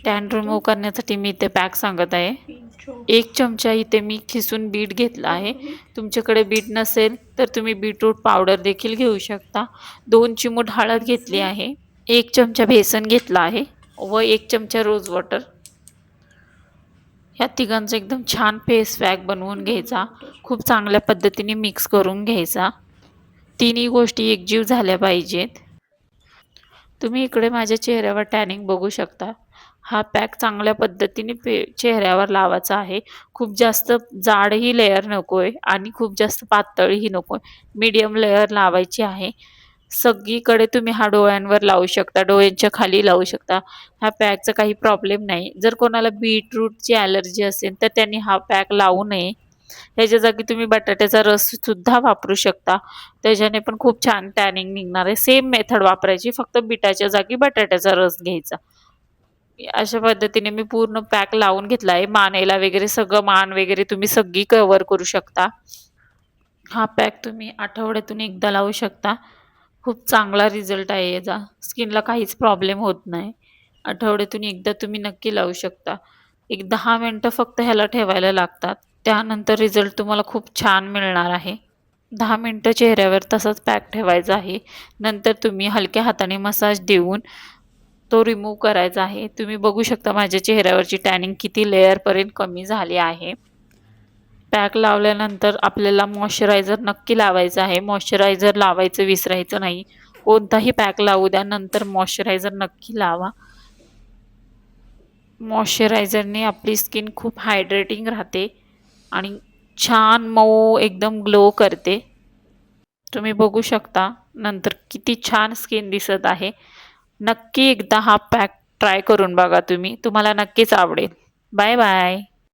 Tan remove करण्यासाठी मी इथे pack सांगत आहे. 1 चमचा इथे मी खिसून बीट घेतला आहे. तुमच्याकडे बीट नसेल तर तुम्ही बीटरूट पावडर देखील घेऊ शकता. 2 चिमूट हळद घेतली आहे. 1 चमचा बेसन घेतला आहे व 1 चमचा रोज वॉटर. ह्या तिघांचा एकदम छान फेस पॅक बनवून घ्यायचा. खूप चांगल्या पद्धतीने मिक्स करून घ्यायचा. तिन्ही गोष्टी एकजीव झाल्या पाहिजेत. तुम्ही इकडे माझ्या चेहऱ्यावर टॅनिंग बघू शकता. हा पॅक चांगल्या पद्धतीने चेहऱ्यावर लावायचा आहे. खूप जास्त जाडही लेयर नकोय आणि खूप जास्त पातळही नकोय. मीडियम लेयर लावायची आहे. सगळीकडे तुम्ही हा डोळ्यांवर लावू शकता, डोळ्यांच्या खाली लावू शकता. ह्या पॅकचा काही प्रॉब्लेम नाही. जर कोणाला बीटरूटची ॲलर्जी असेल तर त्यांनी हा पॅक लावू नये. ह्याच्या जागी तुम्ही बटाट्याचा रस सुद्धा वापरू शकता. त्याच्याने पण खूप छान टॅनिंग निघणार आहे. सेम मेथड वापरायची, फक्त बीटाच्या जागी बटाट्याचा रस घ्यायचा. अशा पद्धतीने मी पूर्ण पॅक लावून घेतला आहे. मानेला वगैरे सगळं, मान वगैरे तुम्ही सगळी कव्हर करू शकता. हा पॅक तुम्ही आठवड्यातून एकदा लावू शकता. खूप चांगला रिझल्ट आहे याचा. स्किनला काहीच प्रॉब्लेम होत नाही. आठवड्यातून एकदा तुम्ही नक्की लावू शकता. एक 10 मिनिटं फक्त ह्याला ठेवायला लागतात. त्यानंतर रिझल्ट तुम्हाला खूप छान मिळणार आहे. 10 मिनिटं चेहऱ्यावर तसंच पॅक ठेवायचा आहे. नंतर तुम्ही हलक्या हाताने मसाज देऊन तो रिमूव्ह करायचा आहे. तुम्ही बघू शकता माझ्या चेहऱ्यावरची टॅनिंग किती लेयरपर्यंत कमी झाली आहे. पॅक लावल्यानंतर आपल्याला मॉइश्चरायझर नक्की लावायचं आहे. मॉइश्चरायझर लावायचं विसरायचं नाही. कोणताही पॅक लावू द्या, नंतर मॉइश्चरायझर नक्की लावा. मॉइश्चरायझरने आपली स्किन खूप हायड्रेटिंग राहते आणि छान मऊ एकदम ग्लो करते. तुम्ही बघू शकता नंतर किती छान स्किन दिसत आहे. नक्की एकदा हा पॅक ट्राय करून बघा तुम्ही. तुम्हाला नक्कीच आवडेल. Bye bye.